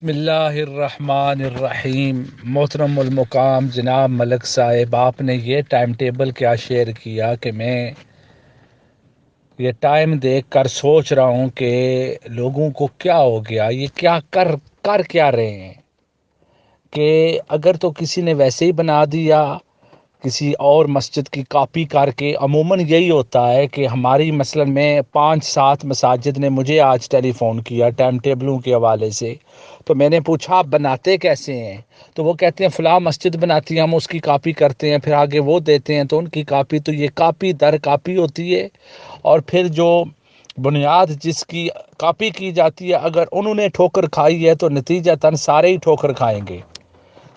بسم اللہ الرحمن الرحیم۔ محترم المقام جناب ملک صاحب، آپ نے یہ ٹائم ٹیبل کیا شیئر کیا کہ میں یہ ٹائم دیکھ کر سوچ رہا ہوں کہ لوگوں کو کیا ہو گیا، یہ کیا کر کیا رہے ہیں کہ اگر تو کسی نے ویسے ہی بنا دیا کسی اور مسجد کی کاپی کر کے۔ عموماً یہی ہوتا ہے کہ ہماری مثلاً میں 5-7 مساجد نے مجھے آج ٹیلی فون کیا ٹائم ٹیبلوں کے حوالے سے، تو میں نے پوچھا آپ بناتے کیسے ہیں؟ تو وہ کہتے ہیں فلاں مسجد بناتی ہیں، ہم اس کی کاپی کرتے ہیں، پھر آگے وہ دیتے ہیں تو ان کی کاپی، تو یہ کاپی در کاپی ہوتی ہے۔ اور پھر جو بنیاد جس کی کاپی کی جاتی ہے، اگر انہوں نے ٹھوکر کھائی ہے تو نتیجتاً سارے ہی ٹھوکر کھائیں گے۔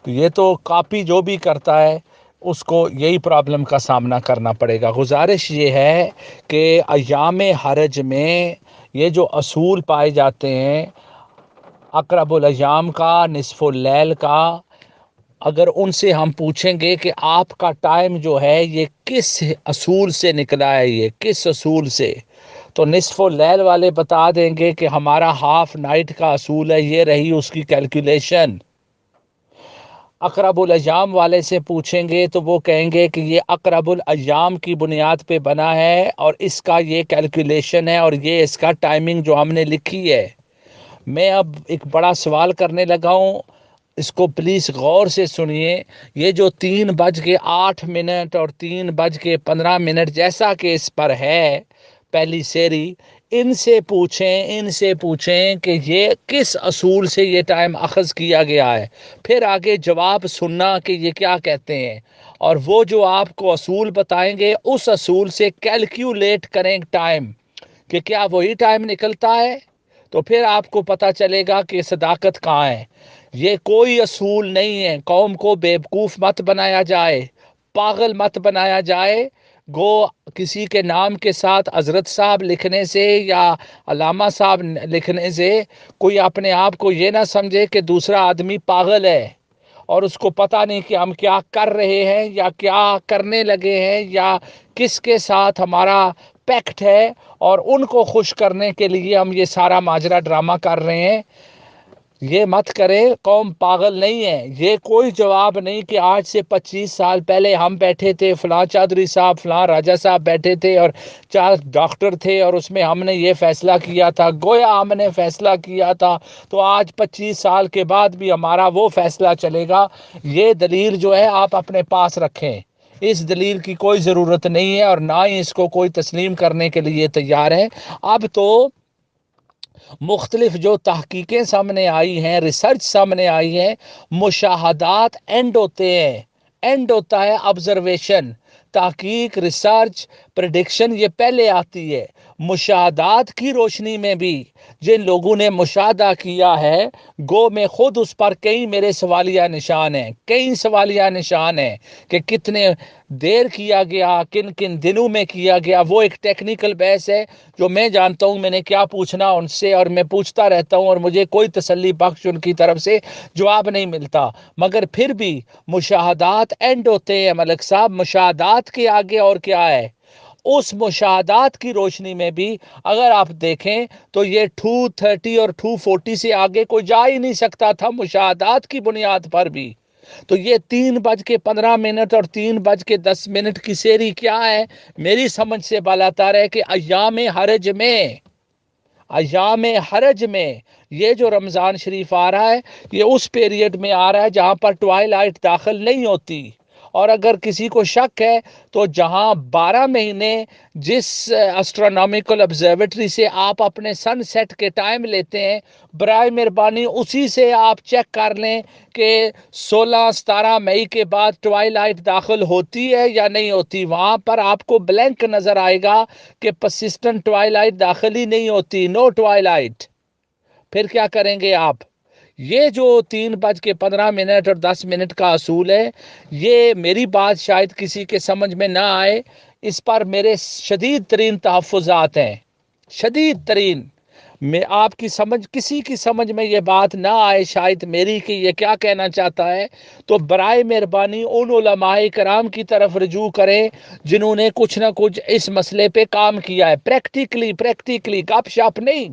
تو یہ تو کاپی جو بھی کرتا ہے اس کو یہی پرابلم کا سامنا کرنا پڑے گا۔ گزارش یہ ہے کہ ایام حرج میں یہ جو اصول پائے جاتے ہیں، اقرب الایام کا، نصف اللیل کا، اگر ان سے ہم پوچھیں گے کہ آپ کا ٹائم جو ہے یہ کس اصول سے نکلا ہے، یہ کس اصول سے، تو نصف اللیل والے بتا دیں گے کہ ہمارا ہاف نائٹ کا اصول ہے، یہ رہی اس کی کیلکولیشن۔ اقرب الایام والے سے پوچھیں گے تو وہ کہیں گے کہ یہ اقرب الایام کی بنیاد پہ بنا ہے اور اس کا یہ کیلکولیشن ہے اور یہ اس کا ٹائمنگ جو ہم نے لکھی ہے۔ میں اب ایک بڑا سوال کرنے لگا ہوں، اس کو پلیز غور سے سنیے۔ یہ جو 3:08 اور 3:15 جیسا کہ اس پر ہے پہلی سیری، ان سے پوچھیں کہ یہ کس اصول سے یہ ٹائم اخذ کیا گیا ہے، پھر آگے جواب سننا کہ یہ کیا کہتے ہیں، اور وہ جو آپ کو اصول بتائیں گے اس اصول سے کیلکولیٹ کریں ٹائم کہ کیا وہی ٹائم نکلتا ہے، تو پھر آپ کو پتہ چلے گا کہ صداقت کہاں ہے۔ یہ کوئی اصول نہیں ہے، قوم کو بیوقوف مت بنایا جائے، پاگل مت بنایا جائے۔ گو کسی کے نام کے ساتھ حضرت صاحب لکھنے سے یا علامہ صاحب لکھنے سے کوئی اپنے آپ کو یہ نہ سمجھے کہ دوسرا آدمی پاگل ہے اور اس کو پتہ نہیں کہ ہم کیا کر رہے ہیں یا کیا کرنے لگے ہیں یا کس کے ساتھ ہمارا پیکٹ ہے، اور ان کو خوش کرنے کے لیے ہم یہ سارا ماجرا ڈرامہ کر رہے ہیں۔ یہ مت کرے، قوم پاگل نہیں ہے۔ یہ کوئی جواب نہیں کہ آج سے 25 سال پہلے ہم بیٹھے تھے، فلاں چودھری صاحب، فلاں راجہ صاحب بیٹھے تھے اور 4 ڈاکٹر تھے اور اس میں ہم نے یہ فیصلہ کیا تھا، گویا ہم نے فیصلہ کیا تھا تو آج 25 سال کے بعد بھی ہمارا وہ فیصلہ چلے گا۔ یہ دلیل جو ہے آپ اپنے پاس رکھیں، اس دلیل کی کوئی ضرورت نہیں ہے اور نہ ہی اس کو کوئی تسلیم کرنے کے لیے تیار ہے۔ اب تو مختلف جو تحقیقیں سامنے آئی ہیں، ریسرچ سامنے آئی ہے، مشاہدات اینڈ ہوتے ہیں، اینڈ ہوتا ہے آبزرویشن۔ تحقیق، ریسرچ، پریڈکشن یہ پہلے آتی ہے۔ مشاہدات کی روشنی میں بھی جن لوگوں نے مشاہدہ کیا ہے، گو میں خود اس پر کئی میرے سوالیہ نشان ہیں، کئی سوالیہ نشان ہیں کہ کتنے دیر کیا گیا، کن کن دنوں میں کیا گیا، وہ ایک ٹیکنیکل بحث ہے جو میں جانتا ہوں، میں نے کیا پوچھنا ان سے اور میں پوچھتا رہتا ہوں اور مجھے کوئی تسلی بخش ان کی طرف سے جواب نہیں ملتا۔ مگر پھر بھی مشاہدات اینڈ ہوتے ہیں ملک صاحب، مشاہدات کے آگے اور کیا ہے؟ اس مشاہدات کی روشنی میں بھی اگر آپ دیکھیں تو یہ 2:30 اور 2:40 سے آگے کوئی جا ہی نہیں سکتا تھا مشاہدات کی بنیاد پر بھی۔ تو یہ 3:15 اور 3:10 کی سیری کیا ہے؟ میری سمجھ سے بالاتر ہے کہ ایام حرج میں یہ جو رمضان شریف آ رہا ہے، یہ اس پیریڈ میں آ رہا ہے جہاں پر ٹوائلائٹ داخل نہیں ہوتی، اور اگر کسی کو شک ہے تو جہاں 12 مہینے جس اسٹرونامیکل آبزرویٹری سے آپ اپنے سن سیٹ کے ٹائم لیتے ہیں، برائے مہربانی اسی سے آپ چیک کر لیں کہ 16-17 مئی کے بعد ٹوائلائٹ داخل ہوتی ہے یا نہیں ہوتی۔ وہاں پر آپ کو بلینک نظر آئے گا کہ پرسسٹنٹ ٹوائلائٹ داخل ہی نہیں ہوتی، نو ٹوائلائٹ۔ پھر کیا کریں گے آپ؟ یہ جو 3:15 اور 10 کا اصول ہے، یہ میری بات شاید کسی کے سمجھ میں نہ آئے، اس پر میرے شدید ترین تحفظات ہیں، شدید ترین۔ میں آپ کی سمجھ، کسی کی سمجھ میں یہ بات نہ آئے شاید میری کہ یہ کیا کہنا چاہتا ہے، تو برائے مہربانی ان علماء کرام کی طرف رجوع کریں جنہوں نے کچھ نہ کچھ اس مسئلے پہ کام کیا ہے، پریکٹیکلی گپ شپ نہیں۔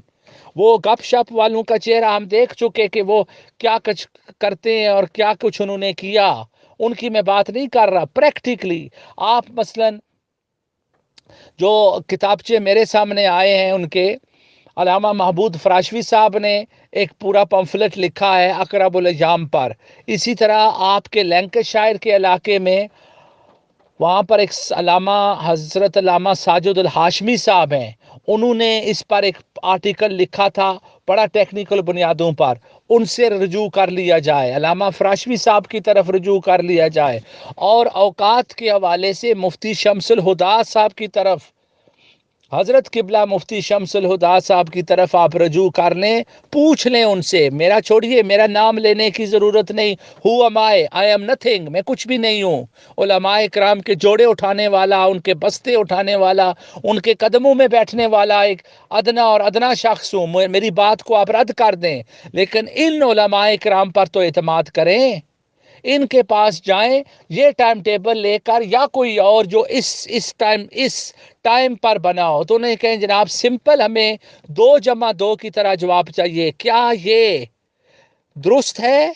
وہ گپ شپ والوں کا چہرہ ہم دیکھ چکے کہ وہ کیا کچھ کرتے ہیں اور کیا کچھ انہوں نے کیا، ان کی میں بات نہیں کر رہا، پریکٹیکلی آپ مثلاً جو کتابچے میرے سامنے آئے ہیں ان کے، علامہ محمود فراشوی صاحب نے ایک پورا پمفلٹ لکھا ہے اقرب الایام پر، اسی طرح آپ کے لینکشائر کے علاقے میں وہاں پر ایک علامہ حضرت علامہ ساجد الہاشمی صاحب ہیں، انہوں نے اس پر ایک آرٹیکل لکھا تھا بڑا ٹیکنیکل بنیادوں پر، ان سے رجوع کر لیا جائے، علامہ فراشوی صاحب کی طرف رجوع کر لیا جائے، اور اوقات کے حوالے سے مفتی شمس الہدا صاحب کی طرف، حضرت قبلہ مفتی شمس الہدا صاحب کی طرف آپ رجوع کر لیں، پوچھ لیں ان سے، میرا چھوڑیے، میرا نام لینے کی ضرورت نہیں، ہو ایم آئی ایم نتھنگ، میں کچھ بھی نہیں ہوں، علماء کرام کے جوڑے اٹھانے والا، ان کے بستے اٹھانے والا، ان کے قدموں میں بیٹھنے والا ایک ادنا اور ادنا شخص ہوں، میری بات کو آپ رد کر دیں، لیکن ان علماء کرام پر تو اعتماد کریں، ان کے پاس جائیں، یہ ٹائم ٹیبل لے کر یا کوئی اور جو اس ٹائم پر بنا ہو، تو انہیں کہیں جناب سمپل ہمیں 2+2 کی طرح جواب چاہیے، کیا یہ درست ہے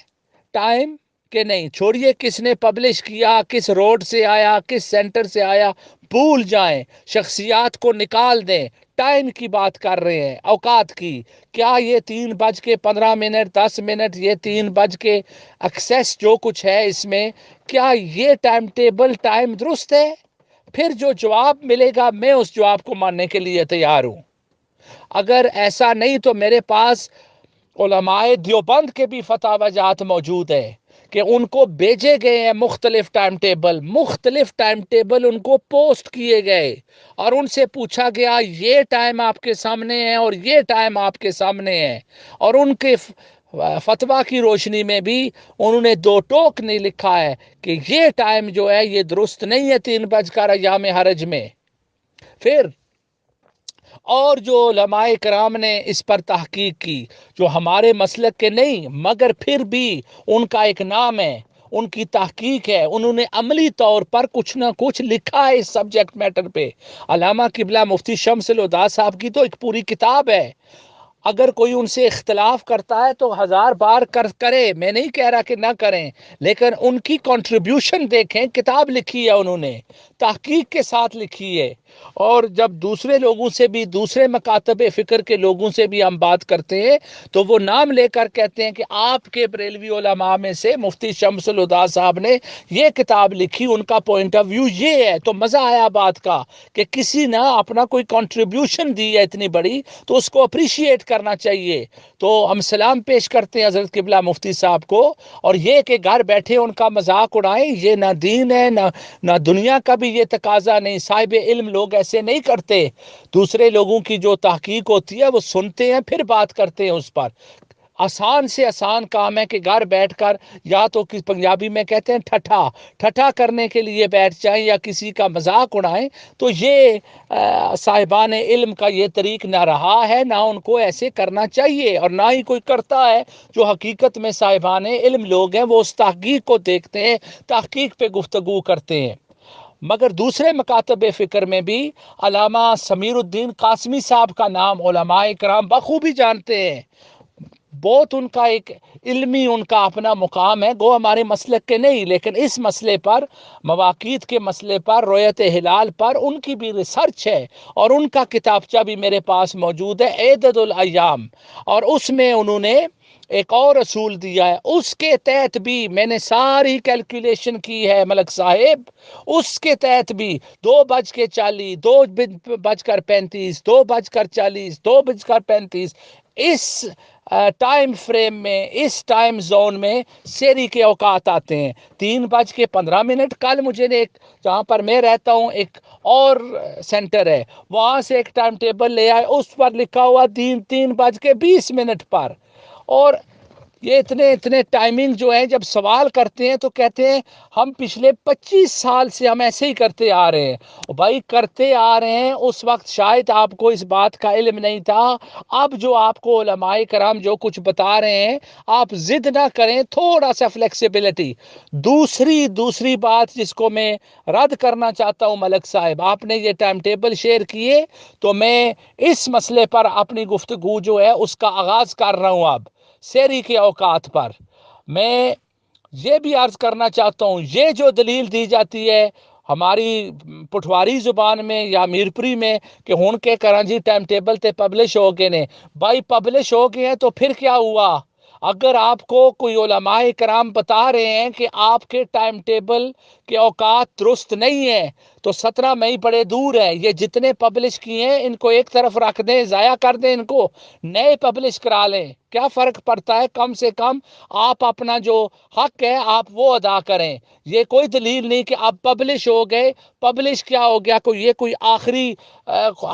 ٹائم کہ نہیں؟ چھوڑیے کس نے پبلش کیا، کس روڈ سے آیا، کس سینٹر سے آیا، بھول جائیں، شخصیات کو نکال دیں، ٹائم کی بات کر رہے ہیں، اوقات کی، کیا یہ 3:15 10 منٹ، یہ 3 ایکسیس جو کچھ ہے اس میں، کیا یہ ٹائم ٹیبل ٹائم درست ہے؟ پھر جو جواب ملے گا میں اس جواب کو ماننے کے لیے تیار ہوں، اگر ایسا نہیں تو میرے پاس علماء دیوبند کے بھی فتاوی جات موجود ہے کہ ان کو بھیجے گئے ہیں مختلف ٹائم ٹیبل ان کو پوسٹ کیے گئے، اور ان سے پوچھا گیا یہ ٹائم آپ کے سامنے ہے اور یہ ٹائم آپ کے سامنے ہے، اور ان کے فتویٰ کی روشنی میں بھی انہوں نے 2 ٹوک نہیں لکھا ہے کہ یہ ٹائم جو ہے یہ درست نہیں ہے 3 ایام حرج میں۔ پھر اور جو علماء کرام نے اس پر تحقیق کی، جو ہمارے مسلک کے نہیں مگر پھر بھی ان کا ایک نام ہے، ان کی تحقیق ہے، انہوں نے عملی طور پر کچھ نہ کچھ لکھا ہے اس سبجیکٹ میٹر پہ، علامہ قبلہ مفتی شمس الہدا صاحب کی تو ایک پوری کتاب ہے، اگر کوئی ان سے اختلاف کرتا ہے تو 1000 بار کرے، میں نہیں کہہ رہا کہ نہ کریں، لیکن ان کی کنٹریبیوشن دیکھیں، کتاب لکھی ہے انہوں نے، تحقیق کے ساتھ لکھی ہے، اور جب دوسرے لوگوں سے بھی، دوسرے مکاتب فکر کے لوگوں سے بھی ہم بات کرتے ہیں تو وہ نام لے کر کہتے ہیں کہ آپ کے بریلوی علماء میں سے مفتی شمس الہدا صاحب نے یہ کتاب لکھی، ان کا پوائنٹ آف ویو یہ ہے، تو مزہ آیا بات کا کہ کسی نے اپنا کوئی کنٹریبیوشن دی ہے اتنی بڑی تو اس کو اپریشیٹ کرنا چاہیے، تو ہم سلام پیش کرتے ہیں حضرت قبلہ مفتی صاحب کو، اور یہ کہ گھر بیٹھے ان کا مذاق اڑائیں، یہ نہ دین ہے نہ دنیا کا بھی یہ تقاضا نہیں، صاحب علم لوگ ایسے نہیں کرتے، دوسرے لوگوں کی جو تحقیق ہوتی ہے وہ سنتے ہیں پھر بات کرتے ہیں اس پر، آسان سے آسان کام ہے کہ گھر بیٹھ کر یا تو پنجابی میں کہتے ہیں ٹھٹھا کرنے کے لیے بیٹھ جائیں یا کسی کا مذاق اڑائیں، تو یہ صاحبان علم کا یہ طریق نہ رہا ہے، نہ ان کو ایسے کرنا چاہیے، اور نہ ہی کوئی کرتا ہے، جو حقیقت میں صاحبان علم لوگ ہیں وہ اس تحقیق کو دیکھتے ہیں، تحقیق پہ گفتگو کرتے ہیں۔ مگر دوسرے مکاتب فکر میں بھی علامہ سمیر الدین قاسمی صاحب کا نام علماء کرام بخوبی جانتے ہیں، بہت ان کا ایک علمی ان کا اپنا مقام ہے، گو ہمارے مسلک کے نہیں، لیکن اس مسئلے پر، مواقیت کے مسئلے پر، رؤیت ہلال پر ان کی بھی ریسرچ ہے، اور ان کا کتابچہ بھی میرے پاس موجود ہے، عدد الایام، اور اس میں انہوں نے ایک اور اصول دیا ہے، اس کے تحت بھی میں نے ساری کیلکولیشن کی ہے ملک صاحب، اس کے تحت بھی 2:40 2:35 2:40 2:35 اس ٹائم فریم میں، اس ٹائم زون میں سیری کے اوقات آتے ہیں، 3:15 کل مجھے نے ایک، جہاں پر میں رہتا ہوں ایک اور سینٹر ہے، وہاں سے ایک ٹائم ٹیبل لے آئے، اس پر لکھا ہوا 3:20 پر، اور یہ اتنے ٹائمنگ جو ہے جب سوال کرتے ہیں تو کہتے ہیں ہم پچھلے 25 سال سے ہم ایسے ہی کرتے آ رہے ہیں۔ بھائی کرتے آ رہے ہیں، اس وقت شاید آپ کو اس بات کا علم نہیں تھا۔ اب جو آپ کو علماء کرام جو کچھ بتا رہے ہیں، آپ ضد نہ کریں، تھوڑا سا فلیکسیبلٹی۔ دوسری بات جس کو میں رد کرنا چاہتا ہوں ملک صاحب، آپ نے یہ ٹائم ٹیبل شیئر کیے تو میں اس مسئلے پر اپنی گفتگو جو ہے اس کا آغاز کر رہا ہوں۔ اب سحری کے اوقات پر میں یہ بھی عرض کرنا چاہتا ہوں، یہ جو دلیل دی جاتی ہے ہماری پٹھواری زبان میں یا میرپوری میں کہ ہن کے کراچی ٹائم ٹیبل تے پبلش ہو گئے نے، بھائی پبلش ہو گئے ہیں تو پھر کیا ہوا؟ اگر آپ کو کوئی علماء کرام بتا رہے ہیں کہ آپ کے ٹائم ٹیبل کے اوقات درست نہیں ہیں تو 17 مئی بڑے دور ہے، یہ جتنے پبلش کیے ہیں ان کو ایک طرف رکھ دیں، ضائع کر دیں، ان کو نئے پبلش کرا لیں، کیا فرق پڑتا ہے؟ کم سے کم آپ اپنا جو حق ہے آپ وہ ادا کریں۔ یہ کوئی دلیل نہیں کہ آپ پبلش ہو گئے، پبلش کیا ہو گیا، یہ کوئی آخری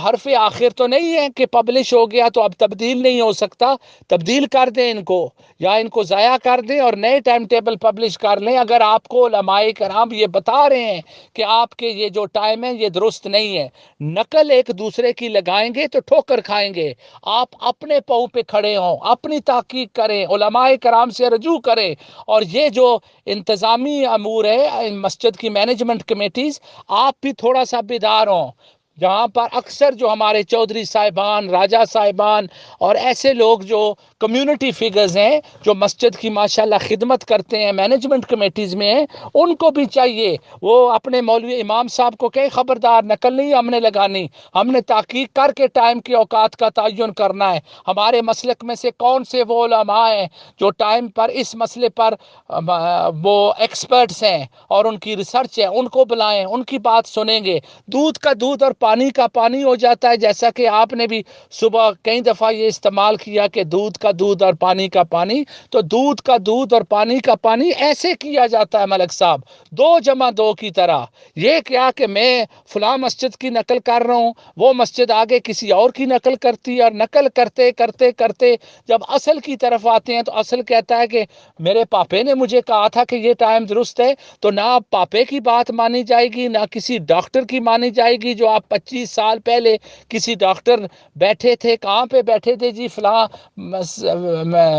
حرف آخر تو نہیں ہے کہ پبلش ہو گیا تو اب تبدیل نہیں ہو سکتا۔ تبدیل کر دیں ان کو، یا ان کو ضائع کر دیں اور نئے ٹائم ٹیبل پبلش کر لیں۔ اگر آپ کو علماء کرام یہ بتا رہے ہیں کہ آپ کے یہ جو ٹائم ہے یہ درست نہیں ہے، نقل ایک دوسرے کی لگائیں گے تو ٹھوکر کھائیں گے۔ آپ اپنے پاؤں پہ کھڑے ہوں، اپنی تحقیق کریں، علماء کرام سے رجوع کریں، اور یہ جو انتظامی امور ہے مسجد کی مینجمنٹ کمیٹیز، آپ بھی تھوڑا سا بیدار ہوں۔ جہاں پر اکثر جو ہمارے چودھری صاحبان، راجہ صاحبان اور ایسے لوگ جو کمیونٹی فگرز ہیں جو مسجد کی ماشاءاللہ خدمت کرتے ہیں، مینجمنٹ کمیٹیز میں ہیں، ان کو بھی چاہیے وہ اپنے مولوی امام صاحب کو کہیں خبردار نقل نہیں ہم نے لگانی، ہم نے تحقیق کر کے ٹائم کے اوقات کا تعین کرنا ہے۔ ہمارے مسلک میں سے کون سے وہ علماء ہیں جو ٹائم پر اس مسئلے پر وہ ایکسپرٹس ہیں اور ان کی ریسرچ ہے، ان کو بلائیں، ان کی بات سنیں گے۔ دودھ کا دودھ اور پانی کا پانی ہو جاتا ہے، جیسا کہ آپ نے بھی صبح کئی دفعہ یہ استعمال کیا کہ دودھ کا دودھ اور پانی کا پانی، تو دودھ کا دودھ اور پانی کا پانی ایسے کیا جاتا ہے ملک صاحب، 2 + 2 کی طرح۔ یہ کیا کہ میں فلاں مسجد کی نقل کر رہا ہوں، وہ مسجد آگے کسی اور کی نقل کرتی ہے، اور نقل کرتے کرتے کرتے جب اصل کی طرف آتے ہیں تو اصل کہتا ہے کہ میرے پاپے نے مجھے کہا تھا کہ یہ ٹائم درست ہے، تو نہ آپ پاپے کی بات مانی جائے گی، نہ کسی ڈاکٹر کی مانی جائے گی جو آپ 25 سال پہلے کسی ڈاکٹر بیٹھے تھے، کہاں پہ بیٹھے تھے جی؟ فلاں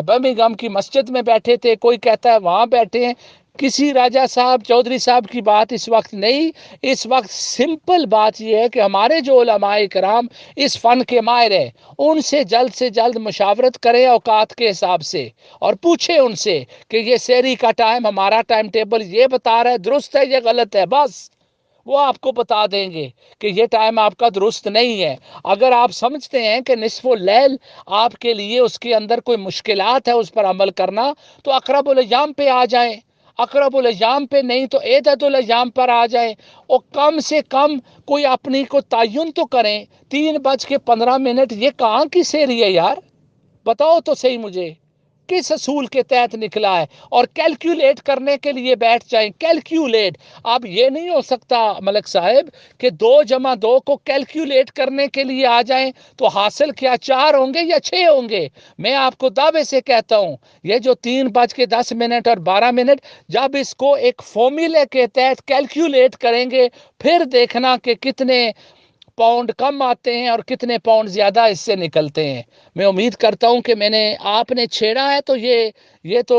برمنگھم کی مسجد میں بیٹھے تھے، کوئی کہتا ہے وہاں بیٹھے ہیں۔ کسی راجہ صاحب، چودھری صاحب کی بات اس وقت نہیں، اس وقت سمپل بات یہ ہے کہ ہمارے جو علماء کرام اس فن کے ماہر ہیں ان سے جلد مشاورت کریں اوقات کے حساب سے، اور پوچھیں ان سے کہ یہ سحری کا ٹائم، ہمارا ٹائم ٹیبل یہ بتا رہا ہے، درست ہے یا غلط ہے؟ بس وہ آپ کو بتا دیں گے کہ یہ ٹائم آپ کا درست نہیں ہے۔ اگر آپ سمجھتے ہیں کہ نصف اللیل آپ کے لیے اس کے اندر کوئی مشکلات ہے اس پر عمل کرنا، تو اقرب الایام پہ آ جائیں، اقرب الایام پہ نہیں تو عیدۃ الایام پر آ جائیں، اور کم سے کم کوئی اپنی کو تعین تو کریں۔ 3:15 یہ کہاں کی سحری ہے یار؟ بتاؤ تو صحیح مجھے، کس اصول کے تحت نکلا ہے؟ اور کیلکولیٹ کرنے کے لیے بیٹھ جائیں، کیلکولیٹ۔ اب یہ نہیں ہو سکتا ملک صاحب کہ 2 + 2 کو کیلکولیٹ کرنے کے لیے آ جائیں تو حاصل کیا 4 ہوں گے یا 6 ہوں گے؟ میں آپ کو دعوے سے کہتا ہوں یہ جو 3:10 اور 12 جب اس کو ایک فارمولے کے تحت کیلکولیٹ کریں گے، پھر دیکھنا کہ کتنے پاؤنڈ کم آتے ہیں اور کتنے پاؤنڈ زیادہ اس سے نکلتے ہیں۔ میں امید کرتا ہوں کہ آپ نے چھیڑا ہے تو یہ تو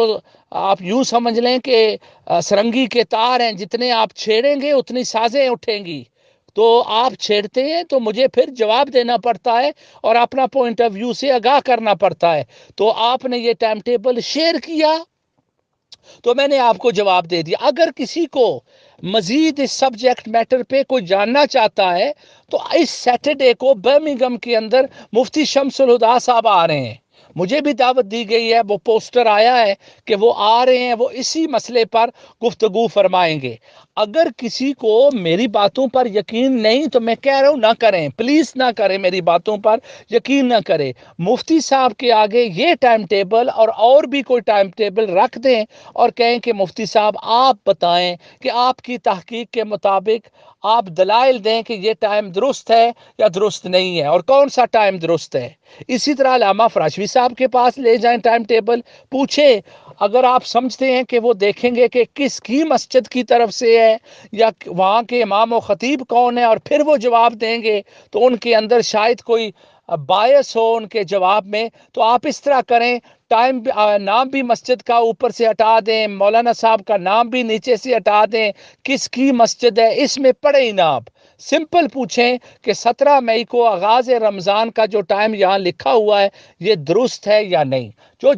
آپ یوں سمجھ لیں کہ سرنگی کے تار ہیں، جتنے آپ چھیڑیں گے اتنی سازیں اٹھیں گی۔ تو آپ چھیڑتے ہیں تو مجھے پھر جواب دینا پڑتا ہے اور اپنا پوائنٹ آف ویو سے آگاہ کرنا پڑتا ہے۔ تو آپ نے یہ ٹائم ٹیبل شیئر کیا تو میں نے آپ کو جواب دے دیا۔ اگر کسی کو مزید اس سبجیکٹ میٹر پہ کوئی جاننا چاہتا ہے تو اس سیٹرڈے کو برمنگھم کے اندر مفتی شمس الہدا صاحب آ رہے ہیں، مجھے بھی دعوت دی گئی ہے، وہ پوسٹر آیا ہے کہ وہ آ رہے ہیں، وہ اسی مسئلے پر گفتگو فرمائیں گے۔ اگر کسی کو میری باتوں پر یقین نہیں تو میں کہہ رہا ہوں نہ کریں، پلیز نہ کریں، میری باتوں پر یقین نہ کریں۔ مفتی صاحب کے آگے یہ ٹائم ٹیبل اور بھی کوئی ٹائم ٹیبل رکھ دیں اور کہیں کہ مفتی صاحب آپ بتائیں کہ آپ کی تحقیق کے مطابق آپ دلائل دیں کہ یہ ٹائم درست ہے یا درست نہیں ہے اور کون سا ٹائم درست ہے۔ اسی طرح علامہ فراشوی صاحب کے پاس لے جائیں ٹائم ٹیبل، پوچھیں، اگر آپ سمجھتے ہیں کہ وہ دیکھیں گے کہ کس کی مسجد کی طرف سے ہے یا وہاں کے امام و خطیب کون ہے اور پھر وہ جواب دیں گے تو ان کے اندر شاید کوئی باعث ہو ان کے جواب میں، تو آپ اس طرح کریں، نام بھی مسجد کا اوپر سے ہٹا دیں، مولانا صاحب کا نام بھی نیچے سے ہٹا دیں، کس کی مسجد ہے اس میں پڑھیں ہی نہ آپ، سمپل پوچھیں کہ 17 مئی کو آغاز رمضان کا جو ٹائم یہاں لکھا ہوا ہے یہ درست ہے یا نہیں۔ جو